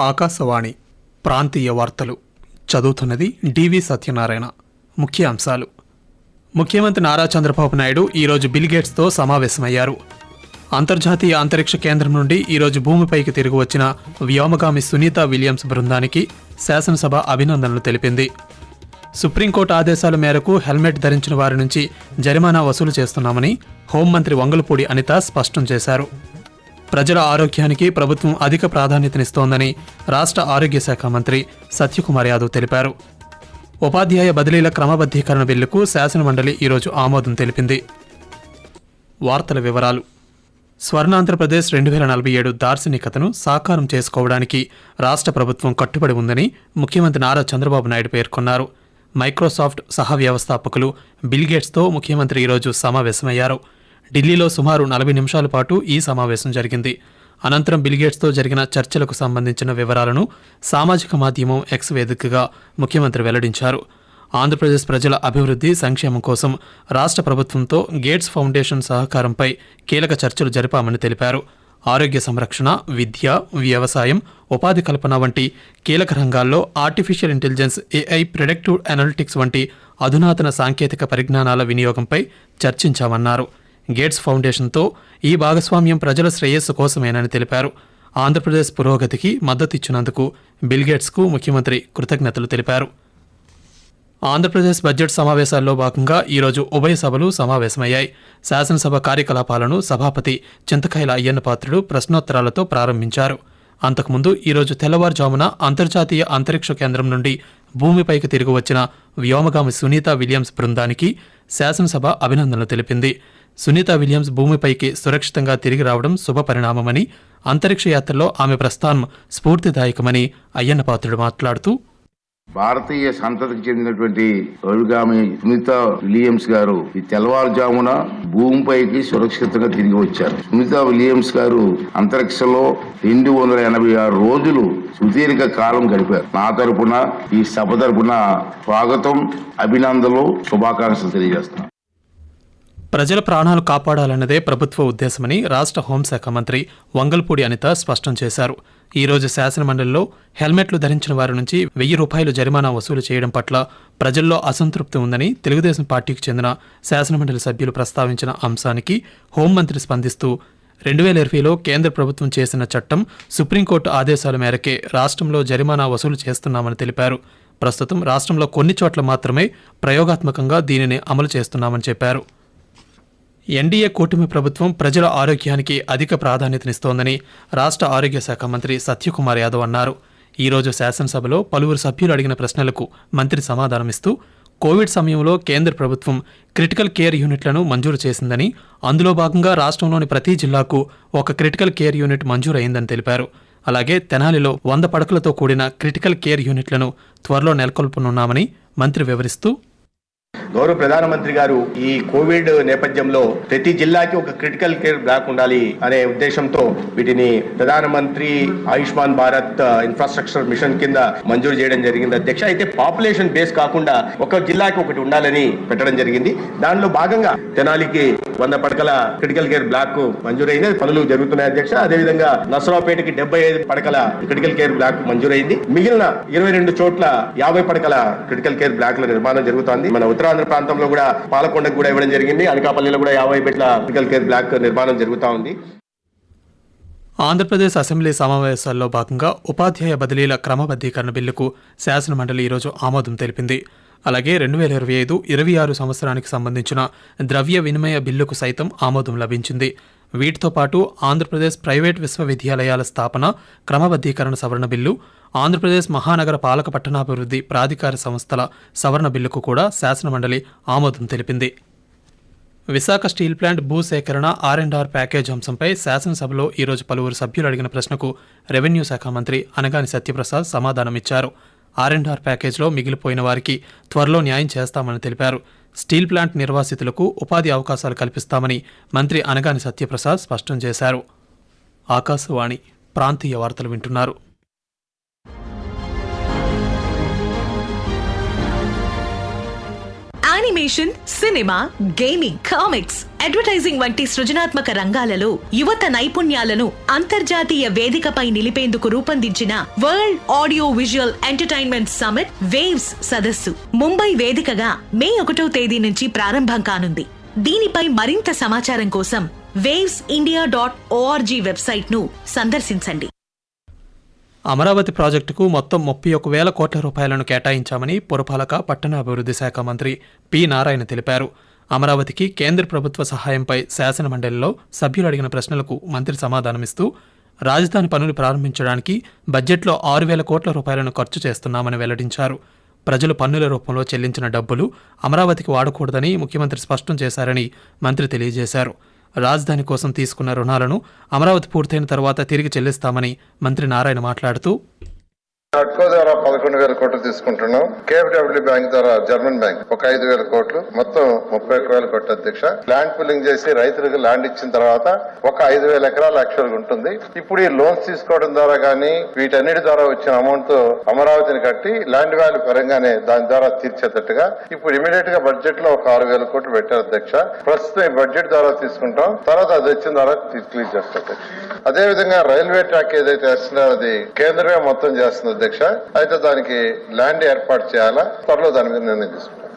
ఆకాశవాణి ప్రాంతీయ వార్తలు చదువుతున్నది డివి సత్యనారాయణ. ముఖ్యాంశాలు. ముఖ్యమంత్రి నారా చంద్రబాబు నాయుడు ఈరోజు బిల్ గేట్స్తో సమావేశమయ్యారు. అంతర్జాతీయ అంతరిక్ష కేంద్రం నుండి ఈరోజు భూమిపైకి తిరిగి వచ్చిన వ్యోమగామి సునీత విలియమ్స్ బృందానికి శాసనసభ అభినందనలు తెలిపింది. సుప్రీంకోర్టు ఆదేశాల మేరకు హెల్మెట్ ధరించిన వారి నుంచి జరిమానా వసూలు చేస్తున్నామని హోంమంత్రి వంగలపూడి అనిత స్పష్టం చేశారు. ప్రజల ఆరోగ్యానికి ప్రభుత్వం అధిక ప్రాధాన్యతనిస్తోందని రాష్ట్ర ఆరోగ్య శాఖ మంత్రి సత్యకుమార్ యాదవ్ తెలిపారు. ఉపాధ్యాయ బదిలీల క్రమబద్ధీకరణ బిల్లుకు శాసనమండలి ఈరోజు ఆమోదం తెలిపింది. వార్తల వివరాలు. స్వర్ణాంధ్రప్రదేశ్ 2047 దార్శనికతను సాకారం చేసుకోవడానికి రాష్ట్ర ప్రభుత్వం కట్టుబడి ఉందని ముఖ్యమంత్రి నారా చంద్రబాబు నాయుడు పేర్కొన్నారు. మైక్రోసాఫ్ట్ సహ వ్యవస్థాపకులు బిల్ గేట్స్తో ముఖ్యమంత్రి ఈరోజు సమావేశమయ్యారు. ఢిల్లీలో సుమారు 40 నిమిషాల పాటు ఈ సమావేశం జరిగింది. అనంతరం బిల్ గేట్స్తో జరిగిన చర్చలకు సంబంధించిన వివరాలను సామాజిక మాధ్యమం ఎక్స్ వేదికగా ముఖ్యమంత్రి వెల్లడించారు. ఆంధ్రప్రదేశ్ ప్రజల అభివృద్ధి సంక్షేమం కోసం రాష్ట్ర ప్రభుత్వంతో గేట్స్ ఫౌండేషన్ సహకారంపై కీలక చర్చలు జరిపామని తెలిపారు. ఆరోగ్య సంరక్షణ, విద్య, వ్యవసాయం, ఉపాధి కల్పన వంటి కీలక రంగాల్లో artificial intelligence, AI, predictive analytics వంటి అధునాతన సాంకేతిక పరిజ్ఞానాల వినియోగంపై చర్చించామన్నారు. గేట్స్ ఫౌండేషన్తో ఈ భాగస్వామ్యం ప్రజల శ్రేయస్సు కోసమేనని తెలిపారు. ఆంధ్రప్రదేశ్ పురోగతికి మద్దతిచ్చినందుకు బిల్ గేట్స్కు ముఖ్యమంత్రి కృతజ్ఞతలు తెలిపారు. ఆంధ్రప్రదేశ్ బడ్జెట్ సమావేశాల్లో భాగంగా ఈరోజు ఉభయ సభలు సమావేశమయ్యాయి. శాసనసభ కార్యకలాపాలను సభాపతి చింతకాయల అయ్యన్న పాత్రుడు ప్రశ్నోత్తరాలతో ప్రారంభించారు. అంతకుముందు ఈరోజు తెల్లవారుజామున అంతర్జాతీయ అంతరిక్ష కేంద్రం నుండి భూమిపైకి తిరిగి వచ్చిన వ్యోమగామి సునీత విలియమ్స్ బృందానికి శాసనసభ అభినందనలు తెలిపింది. సునీత విలియమ్స్ భూమిపైకి సురక్షితంగా తిరిగి రావడం శుభపరిణామమని, అంతరిక్ష యాత్రలో ఆమె ప్రస్థానం స్ఫూర్తిదాయకమని అయ్యన్న పాత్రుడు మాట్లాడుతూ, భారతీయ సంతతికి చెందినటువంటి అభిగామి సునీత విలియమ్స్ గారు ఈ తెల్లవారుజామున భూమిపైకి సురక్షితంగా తిరిగి వచ్చారు. సునీత విలియమ్స్ గారు అంతరిక్షంలో 286 రోజులు సుదీర్ఘ కాలం గడిపారు. నా తరపున ఈ సభ తరపున స్వాగతం, అభినందనలు, శుభాకాంక్షలు తెలియజేస్తున్నాను. ప్రజల ప్రాణాలు కాపాడాలన్నదే ప్రభుత్వ ఉద్దేశమని రాష్ట్ర హోంశాఖ మంత్రి వంగల్పూడి అనిత స్పష్టం చేశారు. ఈరోజు శాసనమండలిలో హెల్మెట్లు ధరించిన వారి నుంచి ₹1000 జరిమానా వసూలు చేయడం పట్ల ప్రజల్లో అసంతృప్తి ఉందని తెలుగుదేశం పార్టీకి చెందిన శాసనమండలి సభ్యులు ప్రస్తావించిన అంశానికి హోంమంత్రి స్పందిస్తూ 2020లో కేంద్ర ప్రభుత్వం చేసిన చట్టం, సుప్రీంకోర్టు ఆదేశాల మేరకే రాష్ట్రంలో జరిమానా వసూలు చేస్తున్నామని తెలిపారు. ప్రస్తుతం రాష్ట్రంలో కొన్ని చోట్ల మాత్రమే ప్రయోగాత్మకంగా దీనిని అమలు చేస్తున్నామని చెప్పారు. ఎన్డీఏ కూటమి ప్రభుత్వం ప్రజల ఆరోగ్యానికి అధిక ప్రాధాన్యతనిస్తోందని రాష్ట్ర ఆరోగ్య శాఖ మంత్రి సత్యకుమార్ యాదవ్ అన్నారు. ఈరోజు శాసనసభలో పలువురు సభ్యులు అడిగిన ప్రశ్నలకు మంత్రి సమాధానమిస్తూ, కోవిడ్ సమయంలో కేంద్ర ప్రభుత్వం క్రిటికల్ కేర్ యూనిట్లను మంజూరు చేసిందని, అందులో భాగంగా రాష్ట్రంలోని ప్రతి జిల్లాకు ఒక క్రిటికల్ కేర్ యూనిట్ మంజూరైందని తెలిపారు. అలాగే తెనాలిలో 100 పడకలతో కూడిన క్రిటికల్ కేర్ యూనిట్లను త్వరలో నెలకొల్పనున్నామని మంత్రి వివరిస్తూ, గౌరవ ప్రధానమంత్రి గారు ఈ కోవిడ్ నేపథ్యంలో ప్రతి జిల్లాకి ఒక క్రిటికల్ కేర్ బ్లాక్ ఉండాలి అనే ఉద్దేశంతో వీటిని ప్రధానమంత్రి ఆయుష్మాన్ భారత్ ఇన్ఫ్రాస్ట్రక్చర్ మిషన్ కింద మంజూరు చేయడం జరిగింది అధ్యక్ష. అయితే పాపులేషన్ బేస్ కాకుండా ఒక జిల్లాకి ఒకటి ఉండాలని పెట్టడం జరిగింది. దానిలో భాగంగా తెనాలికి 100 పడకల క్రిటికల్ కేర్ బ్లాక్ మంజూరైంది. పనులు జరుగుతున్నాయి అధ్యక్ష. అదేవిధంగా నసరావుపేటకి 75 పడకల క్రిటికల్ కేర్ బ్లాక్ మంజూరైంది. మిగిలిన 22 చోట్ల 50 పడకల క్రిటికల్ కేర్ బ్లాక్ల నిర్మాణం జరుగుతోంది. మన ఉత్తరాంధ్ర ప్రాంతంలో కూడా పాలకొండకు కూడా ఇవ్వడం జరిగింది. అనకాపల్లిలో కూడా 50 బెడ్ల క్రిటికల్ కేర్ బ్లాక్ నిర్మాణం జరుగుతూ ఉంది. ఆంధ్రప్రదేశ్ అసెంబ్లీ సమావేశాల్లో భాగంగా ఉపాధ్యాయ బదిలీల క్రమబద్ధీకరణ బిల్లుకు శాసనమండలి ఈరోజు ఆమోదం తెలిపింది. అలాగే 2025-26 సంవత్సరానికి సంబంధించిన ద్రవ్య వినిమయ బిల్లుకు సైతం ఆమోదం లభించింది. వీటితో పాటు ఆంధ్రప్రదేశ్ ప్రైవేట్ విశ్వవిద్యాలయాల స్థాపన క్రమబద్ధీకరణ సవరణ బిల్లు, ఆంధ్రప్రదేశ్ మహానగర పాలక పట్టణాభివృద్ధి ప్రాధికార సంస్థల సవరణ బిల్లుకు కూడా శాసనమండలి ఆమోదం తెలిపింది. విశాఖ స్టీల్ ప్లాంట్ భూసేకరణ R&R ప్యాకేజ్ అంశంపై శాసనసభలో ఈరోజు పలువురు సభ్యులు అడిగిన ప్రశ్నకు రెవెన్యూ శాఖ మంత్రి అనగాని సత్యప్రసాద్ సమాధానమిచ్చారు. R&R ప్యాకేజ్లో మిగిలిపోయిన వారికి త్వరలో న్యాయం చేస్తామని తెలిపారు. స్టీల్ ప్లాంట్ నిర్వాసితులకు ఉపాధి అవకాశాలు కల్పిస్తామని మంత్రి అనగాని సత్యప్రసాద్ స్పష్టం చేశారు. ఆకాశవాణి ప్రాంతీయ వార్తలు వింటున్నారు. Animation, cinema, gaming, comics, advertising వంటి సృజనాత్మక రంగాలలో యువత నైపుణ్యాలను అంతర్జాతీయ వేదికపై నిలిపేందుకు రూపొందించిన world audio visual entertainment summit waves సదస్సు ముంబై వేదికగా మే 1వ తేదీ నుంచి ప్రారంభం కానుంది. దీనిపై మరింత సమాచారం కోసం wavesindia.org వెబ్సైట్ ను సందర్శించండి. అమరావతి ప్రాజెక్టుకు మొత్తం 31,000 కోట్ల రూపాయలను కేటాయించామని పురపాలక పట్టణాభివృద్ధి శాఖ మంత్రి పి నారాయణ తెలిపారు. అమరావతికి కేంద్ర ప్రభుత్వ సహాయంపై శాసనమండలిలో సభ్యులు అడిగిన ప్రశ్నలకు మంత్రి సమాధానమిస్తూ రాజధాని పనులు ప్రారంభించడానికి బడ్జెట్లో 6,000 కోట్ల రూపాయలను ఖర్చు చేస్తున్నామని వెల్లడించారు. ప్రజలు పన్నుల రూపంలో చెల్లించిన డబ్బులు అమరావతికి వాడకూడదని ముఖ్యమంత్రి స్పష్టం చేశారని మంత్రి తెలియజేశారు. రాజధాని కోసం తీసుకున్న రుణాలను అమరావతి పూర్తయిన తర్వాత తిరిగి చెల్లిస్తామని మంత్రి నారాయణ మాట్లాడుతూ అడ్కో ద్వారా 11,000 కోట్లు తీసుకుంటున్నాం. కేఎఫ్డబ్ల్యూ బ్యాంక్ ద్వారా జర్మన్ బ్యాంక్ ఒక 5,000 కోట్లు, మొత్తం 31,000 కోట్లు అధ్యక్ష. ల్యాండ్ పూలింగ్ చేసి రైతులకు ల్యాండ్ ఇచ్చిన తర్వాత ఒక 5,000 ఎకరాలు యాక్చువల్ గా ఉంటుంది. ఇప్పుడు ఈ లోన్స్ తీసుకోవడం ద్వారా గానీ వీటన్నిటి ద్వారా వచ్చిన అమౌంట్ తో అమరావతిని కట్టి ల్యాండ్ వాల్యూ పరంగానే దాని ద్వారా తీర్చేటట్టుగా ఇప్పుడు ఇమీడియట్ గా బడ్జెట్ లో ఒక 6,000 కోట్లు పెట్టారు అధ్యక్ష. ప్రస్తుతం ఈ బడ్జెట్ ద్వారా తీసుకుంటాం, తర్వాత అది వచ్చిన ద్వారా క్లియర్ చేస్తాం అధ్యక్ష. అదేవిధంగా రైల్వే ట్రాక్ ఏదైతే వేస్తున్నారో అది కేంద్రమే మొత్తం చేస్తుంది అధ్యక్ష. అయితే దానికి ల్యాండ్ ఏర్పాటు చేయాలా, త్వరలో దాని మీద నిర్ణయం తీసుకుంటాం.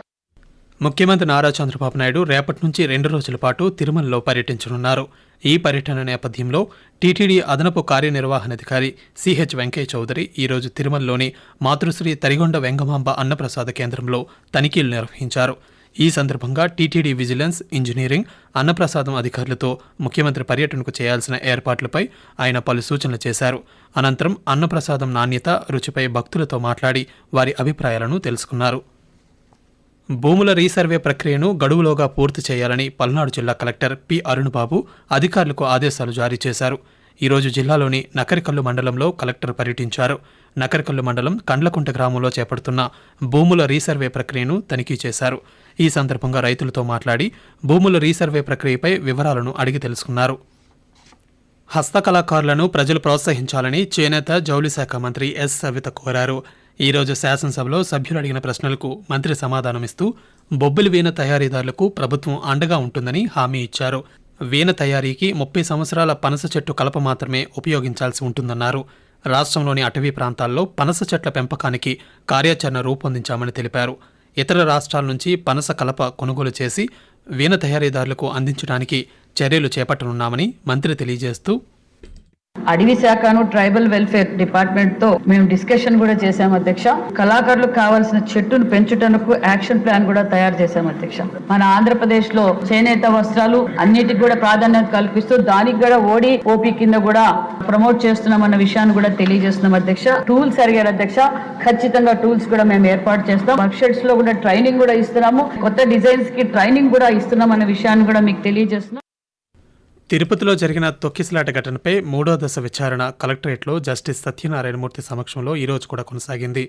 ముఖ్యమంత్రి నారా చంద్రబాబు నాయుడు రేపటి నుంచి 2 రోజుల పాటు తిరుమలలో పర్యటించనున్నారు. ఈ పర్యటన నేపథ్యంలో టీటీడీ అదనపు కార్యనిర్వహణాధికారి సిహెచ్ వెంకయ్య చౌదరి ఈరోజు తిరుమలలోని మాతృశ్రీ తరిగొండ వెంగమాంబ అన్నప్రసాద కేంద్రంలో తనిఖీలు నిర్వహించారు. ఈ సందర్భంగా టీటీడీ విజిలెన్స్, ఇంజనీరింగ్, అన్నప్రసాదం అధికారులతో ముఖ్యమంత్రి పర్యటనకు చేయాల్సిన ఏర్పాట్లపై ఆయన పలు సూచనలు చేశారు. అనంతరం అన్నప్రసాదం నాణ్యత, రుచిపై భక్తులతో మాట్లాడి వారి అభిప్రాయాలను తెలుసుకున్నారు. భూముల రీసర్వే ప్రక్రియను గడువులోగా పూర్తి చేయాలని పల్నాడు జిల్లా కలెక్టర్ పి అరుణబాబు అధికారులకు ఆదేశాలు జారీ చేశారు. ఈరోజు జిల్లాలోని నకరికల్లు మండలంలో కలెక్టర్ పర్యటించారు. నకరికల్లు మండలం కండ్లకుంట గ్రామంలో చేపడుతున్న భూముల రీసర్వే ప్రక్రియను తనిఖీ చేశారు. ఈ సందర్భంగా రైతులతో మాట్లాడి భూముల రీసర్వే ప్రక్రియపై వివరాలను అడిగి తెలుసుకున్నారు. హస్తకళాకారులను ప్రజలు ప్రోత్సహించాలని చేనేత, జౌళి శాఖ మంత్రి ఎస్ సవిత కోరారు. ఈరోజు శాసనసభలో సభ్యులు అడిగిన ప్రశ్నలకు మంత్రి సమాధానమిస్తూ బొబ్బిలి వీణ తయారీదారులకు ప్రభుత్వం అండగా ఉంటుందని హామీ ఇచ్చారు. వీణ తయారీకి 30 సంవత్సరాల పనస చెట్టు కలప మాత్రమే ఉపయోగించాల్సి ఉంటుందన్నారు. రాష్ట్రంలోని అటవీ ప్రాంతాల్లో పనస చెట్ల పెంపకానికి కార్యాచరణ రూపొందించామని తెలిపారు. ఇతర రాష్ట్రాల నుంచి పనస కలప కొనుగోలు చేసి వీణ తయారీదారులకు అందించడానికి చర్యలు చేపట్టనున్నామని మంత్రి తెలియజేస్తూ అడవి శాఖను ట్రైబల్ వెల్ఫేర్ డిపార్ట్మెంట్ తో మేము డిస్కషన్ కూడా చేశాం అధ్యక్ష. కళాకారులకు కావాల్సిన చెట్టును పెంచుటకు యాక్షన్ ప్లాన్ కూడా తయారు చేశాం అధ్యక్ష. మన ఆంధ్రప్రదేశ్ లో చేనేత వస్త్రాలు అన్నిటికి కూడా ప్రాధాన్యత కల్పిస్తూ దానికి కూడా ఓపీ కింద కూడా ప్రమోట్ చేస్తున్నాం అన్న విషయాన్ని కూడా తెలియజేస్తున్నాం అధ్యక్ష. టూల్స్ అడిగారు అధ్యక్ష, ఖచ్చితంగా టూల్స్ కూడా మేము ఏర్పాటు చేస్తాం. వర్క్ షెడ్స్ లో కూడా ట్రైనింగ్ కూడా ఇస్తున్నాము, కొత్త డిజైన్స్ కి ట్రైనింగ్ కూడా ఇస్తున్నాం అన్న విషయాన్ని కూడా మీకు తెలియజేస్తున్నాం. తిరుపతిలో జరిగిన తొక్కిసలాట ఘటనపై 3వ దశ విచారణ కలెక్టరేట్లో జస్టిస్ సత్యనారాయణమూర్తి సమక్షంలో ఈరోజు కూడా కొనసాగింది.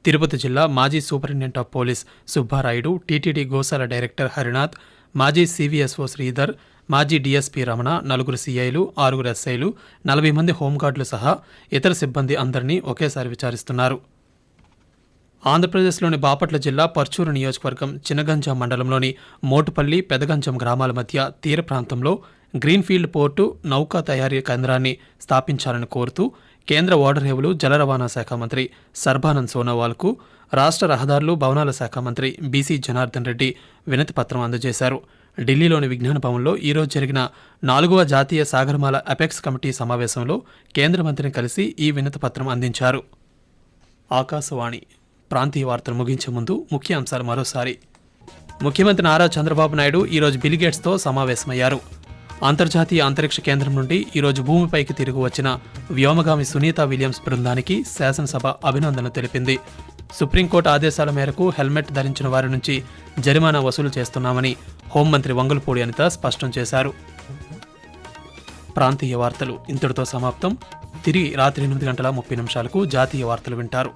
తిరుపతి జిల్లా మాజీ superintendent of police Subbarayudu, TTD Goshala director Harinath, మాజీ సివిఎస్ఓ శ్రీధర్, మాజీ డీఎస్పీ రమణ, 4 సీఐలు, 6 ఎస్ఐలు, 40 మంది హోంగార్డులు సహా ఇతర సిబ్బంది అందరినీ ఒకేసారి విచారిస్తున్నారు. ఆంధ్రప్రదేశ్లోని బాపట్ల జిల్లా పర్చూరు నియోజకవర్గం చిన్నగంజాం మండలంలోని మోటుపల్లి, పెదగంజం గ్రామాల మధ్య తీర ప్రాంతంలో గ్రీన్ఫీల్డ్ పోర్టు, నౌకా తయారీ కేంద్రాన్ని స్థాపించాలని కోరుతూ కేంద్ర ఓడరేవులు, జల రవాణా శాఖ మంత్రి సర్బానంద్ సోనోవాల్కు రాష్ట్ర రహదారులు, భవనాల శాఖ మంత్రి బీసీ జనార్దన్ రెడ్డి వినతిపత్రం అందజేశారు. ఢిల్లీలోని విజ్ఞాన భవన్లో ఈరోజు జరిగిన 4వ జాతీయ సాగరమాల అపెక్స్ కమిటీ సమావేశంలో కేంద్ర మంత్రిని కలిసి ఈ వినతిపత్రం అందించారు. ఆకాశవాణి ప్రాంతీయ వార్తలు ముగించే ముందు ముఖ్య అంశాలు మరోసారి. ముఖ్యమంత్రి నారా చంద్రబాబు నాయుడు ఈరోజు బిల్గేట్స్తో సమావేశమయ్యారు. అంతర్జాతీయ అంతరిక్ష కేంద్రం నుండి ఈరోజు భూమిపైకి తిరిగి వచ్చిన వ్యోమగామి సునీత విలియమ్స్ బృందానికి శాసనసభ అభినందనలు తెలిపింది. సుప్రీంకోర్టు ఆదేశాల మేరకు హెల్మెట్ ధరించిన వారి నుంచి జరిమానా వసూలు చేస్తున్నామని హోంమంత్రి వంగలపూడి అనిత స్పష్టం చేశారు. ప్రాంతీయ వార్తలు ఇంతటితో సమాప్తం. తిరిగి రాత్రి 8 గంటల 30 నిమిషాలకు జాతీయ వార్తలు వింటారు.